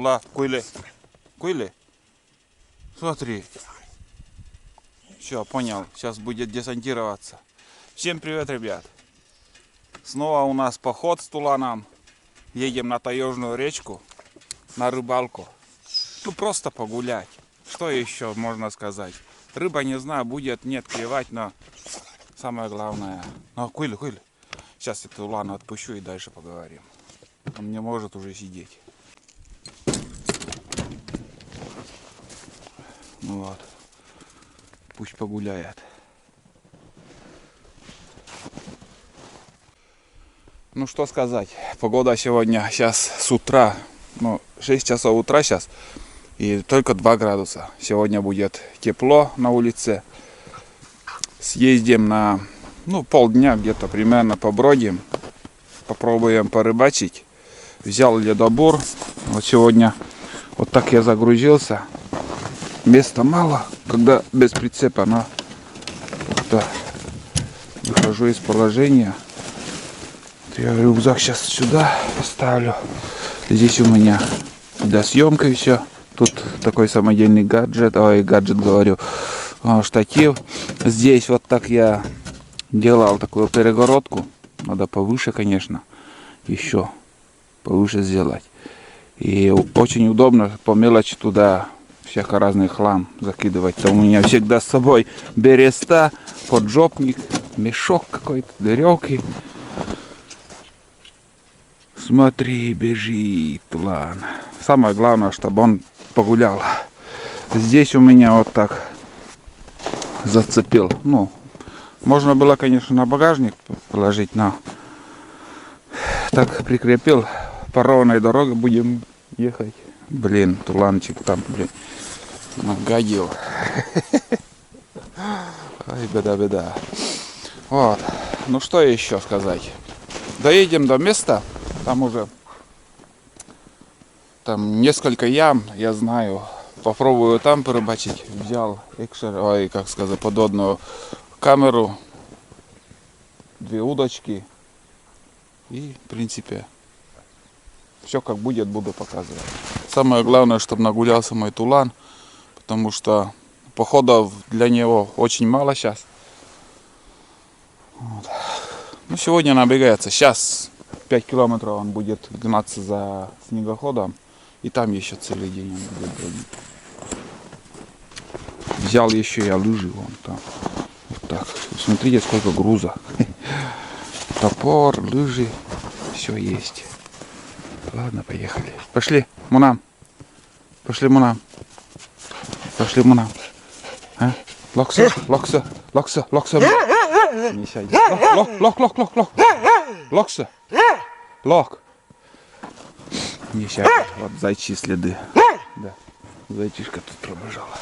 Тула, Куйли. Куйли? Смотри. Все, понял. Сейчас будет десантироваться. Всем привет, ребят. Снова у нас поход с Туланом. Едем на Таежную речку, на рыбалку. Ну, просто погулять. Что еще можно сказать? Рыба, не знаю, будет, нет, клевать, но самое главное... Ну, Куйли. Сейчас я Тулана отпущу и дальше поговорим. Он не может уже сидеть. Ну вот. Пусть погуляет. Ну что сказать. Погода сегодня сейчас с утра. Ну, 6 часов утра сейчас. И только 2 градуса. Сегодня будет тепло на улице. Съездим на полдня где-то примерно побродим. Попробуем порыбачить. Взял ледобур. Вот сегодня вот так я загрузился. Места мало, когда без прицепа, но как-то выхожу из положения. Я рюкзак сейчас сюда поставлю. Здесь у меня для съемки все. Тут такой самодельный гаджет, штатив. Здесь вот так я делал такую перегородку. Надо повыше, конечно, еще повыше сделать. И очень удобно по мелочи туда всякий разный хлам закидывать. Там у меня всегда с собой береста, поджопник, мешок какой-то, веревки. Смотри, бежит Тулан. Самое главное, чтобы он погулял. Здесь у меня вот так зацепил. Ну, можно было, конечно, на багажник положить, но так прикрепил. По ровной дороге будем ехать. Блин, Туланчик там, блин, нагадил. Ай, беда. Вот. Ну что еще сказать? Доедем до места. Там уже несколько ям, я знаю. Попробую там порыбачить. Взял подводную камеру, 2 удочки. И, в принципе, все как будет, буду показывать. Самое главное, чтобы нагулялся мой Тулан, потому что походов для него очень мало сейчас. Вот. Ну, сегодня набегается. Сейчас 5 километров он будет гнаться за снегоходом, и там еще целый день он будет бродить. Взял еще я лыжи вон там. Вот так. Смотрите, сколько груза. Топор, лыжи, все есть. Ладно, поехали. Пошли, Мунам. Пошли, Мунам. А? Локса. Не сядь. Лок. Локса. Лок. Не сядь. Вот зайчьи следы. Да. Зайчишка тут пробежала.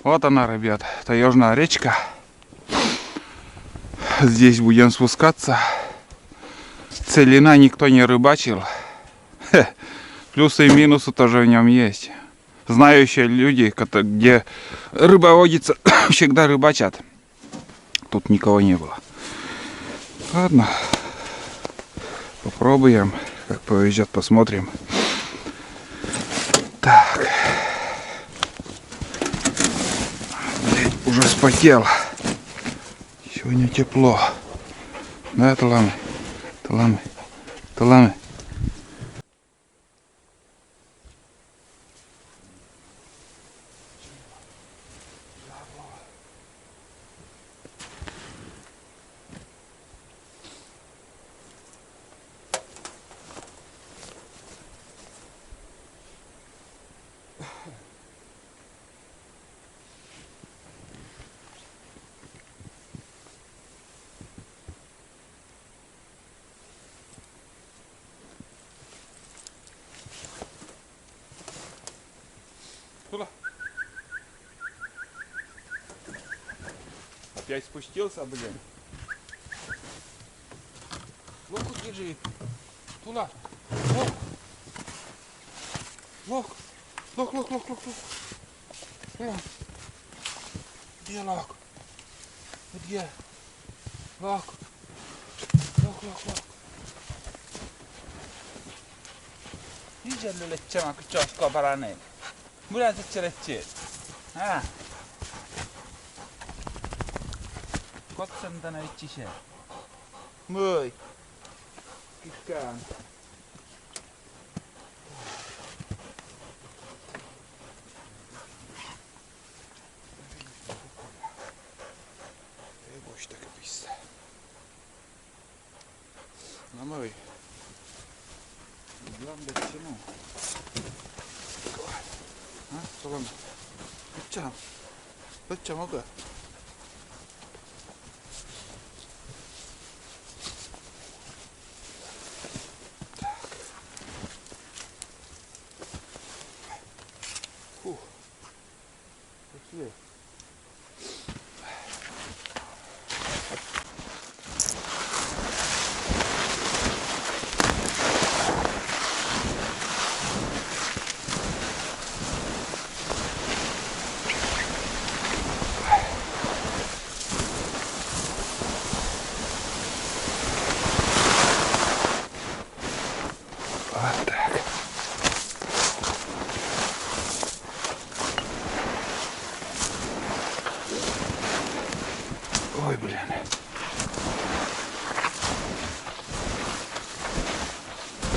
Вот она, ребят, таежная речка. Здесь будем спускаться. Целина никто не рыбачил. Плюсы и минусы тоже в нем есть. Знающие люди, где рыба водится, всегда рыбачат. Тут никого не было. Ладно. Попробуем. Как повезет, посмотрим. Так. Блин, уже вспотел. Сегодня тепло. Да, Таламы? Таламы? Таламы? Туда. Опять спустился, блин. Лох, держи. Туда. Лох. Лох. Лох, лох, лох, лох, лох. Где лох? Где? Лох. Лох, лох, лох. Igellylle tjäma kun tjoskoo paranee. Mulla sit sille tjeet. Kotsan tänä itsiseen. Moi. Kikkään. Ei voi sitäkö pissää. No moi. Главное к чему? А? Солома. Зачем? Зачем могу? Так. Фух. Пошли. Вот так. Ой, блин.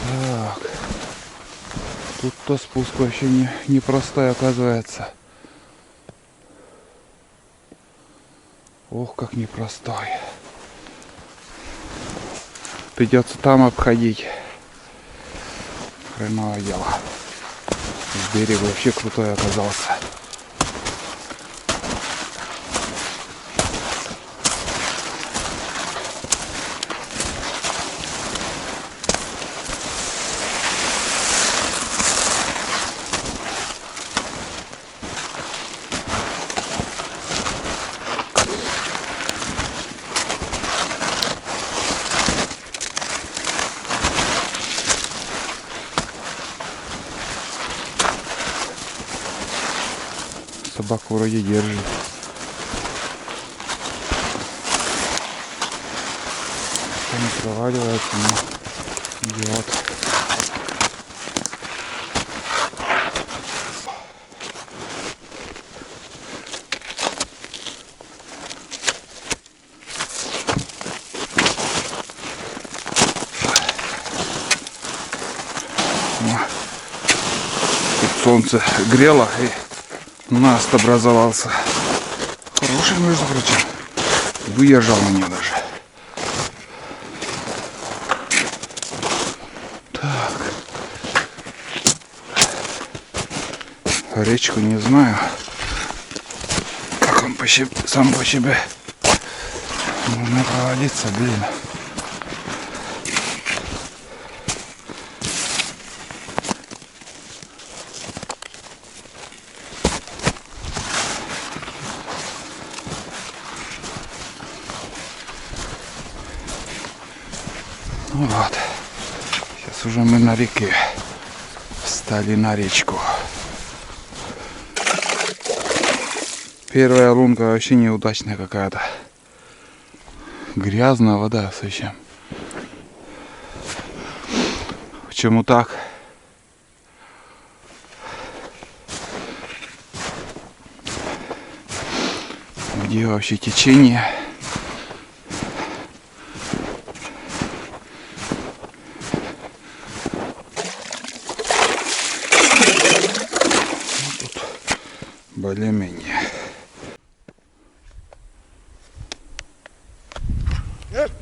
Так. Тут-то спуск вообще непростой оказывается. Ох, как непростой. Придется там обходить. Хреновое дело. Берег вообще крутой оказался. Собаку вроде держит. Не проваливается, но идет. Тут солнце грело и наст образовался. Хороший, между прочим. Выезжал на нее даже. Так. Речку не знаю. Как он сам по себе. Можно провалиться, блин. Вот. Сейчас уже мы на реке. Встали на речку. Первая лунка вообще неудачная какая-то. Грязная вода совсем. Почему так? Где вообще течение? Более-менее.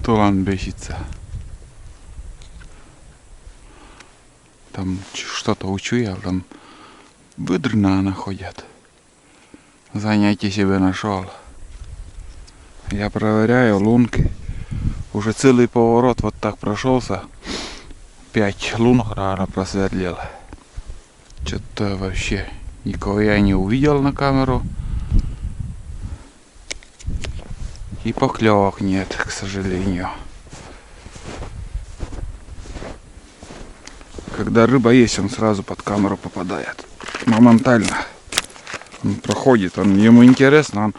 Тулан бесится. Там что-то учуял, там выдры находят. Занятие себе нашел. Я проверяю лунки. Уже целый поворот вот так прошелся. 5 лунок, наверное, просверлил. Что-то вообще никого я не увидел на камеру. И поклевок нет, к сожалению. Когда рыба есть, он сразу под камеру попадает. Моментально. Он проходит, ему интересно, он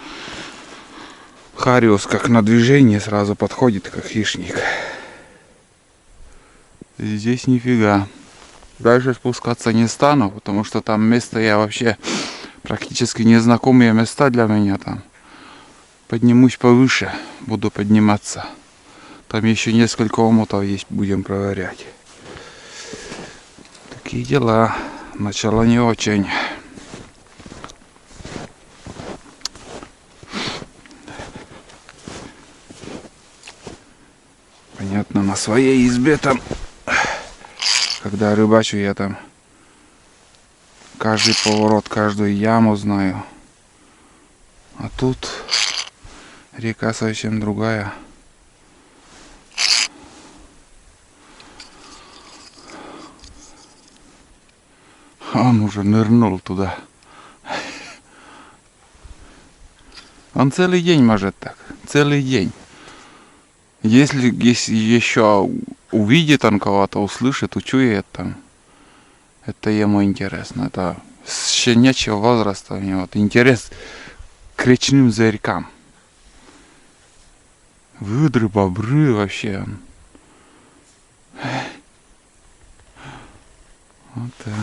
хариус как на движение сразу подходит, как хищник. Здесь нифига. Дальше спускаться не стану, потому что там место я вообще практически незнакомые места для меня там. Поднимусь повыше, буду подниматься. Там еще несколько омутов есть, будем проверять. Такие дела. Начало не очень. Понятно, на своей избе там, когда рыбачу, я там каждый поворот, каждую яму знаю. А тут река совсем другая. Он уже нырнул туда. Он целый день может так. Целый день. Если еще увидит он кого-то, услышит, учует там, это ему интересно. Это с щенячьего возраста у него вот интерес к речным зверькам. Выдры, бобры вообще. Вот так.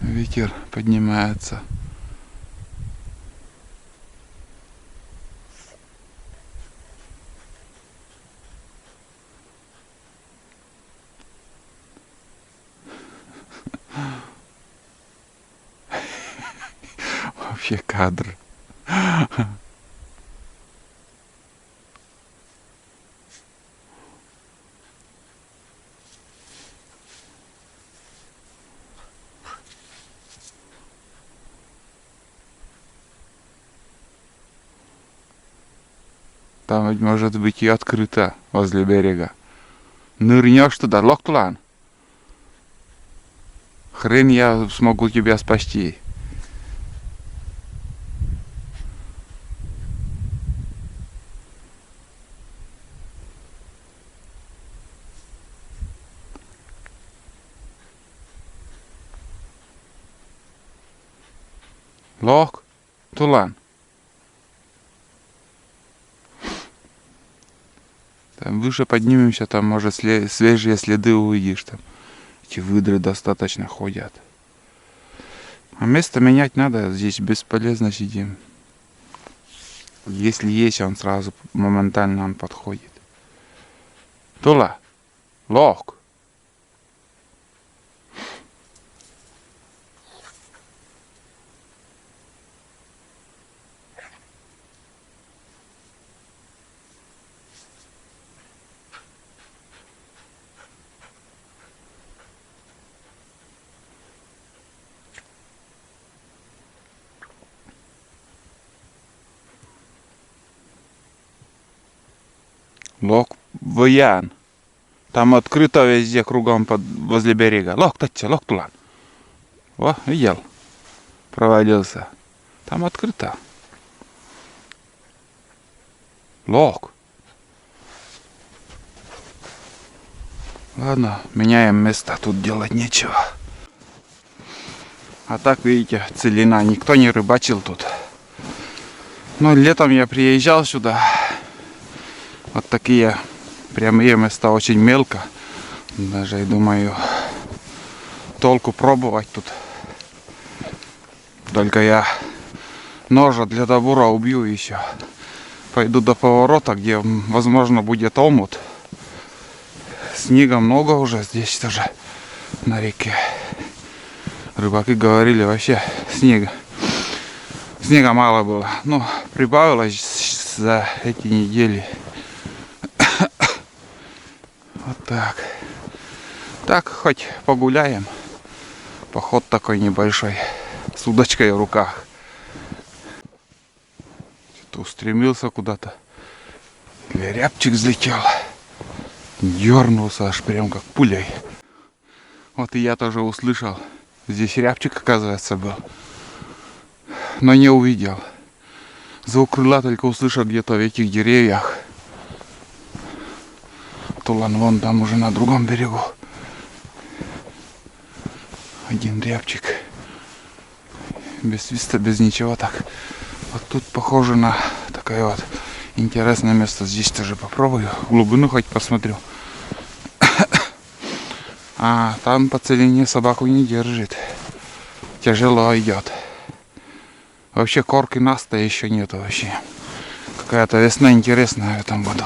Ветер поднимается. Вообще кадр. Там ведь может быть и открыто возле берега. Нырнешь туда, Лохтулан. Хрен я смогу тебя спасти. Лохтулан. Там выше поднимемся, там может свежие следы увидишь. Там эти выдры достаточно ходят. А место менять надо, здесь бесполезно сидим. Если есть, он сразу моментально он подходит. Тула, лох. Лок Воян. Там открыто везде кругом возле берега. Лок татча, лок тулан. О, видел? Провалился. Там открыто. Лог. Ладно, меняем место, тут делать нечего. А так, видите, целина, никто не рыбачил тут. Но летом я приезжал сюда. Вот такие прямые места, очень мелко. Даже, я думаю, толку пробовать тут. Только я ножа для добора убью еще. Пойду до поворота, где, возможно, будет омут. Снега много уже здесь тоже на реке. Рыбаки говорили, вообще снега мало было. Но прибавилось за эти недели. Вот так. Так, хоть погуляем. Поход такой небольшой. С удочкой в руках. Что-то устремился куда-то. Или рябчик взлетел. Дернулся аж прям как пулей. Вот и я тоже услышал. Здесь рябчик, оказывается, был. Но не увидел. Звук крыла только услышал где-то в этих деревьях. Тулан вон там уже на другом берегу. Один рябчик. Без свиста, без ничего так. Вот тут похоже на такое вот интересное место. Здесь тоже попробую. Глубину хоть посмотрю. А там по целине собаку не держит. Тяжело идет. Вообще корки наста еще нету вообще. Какая-то весна интересная в этом году.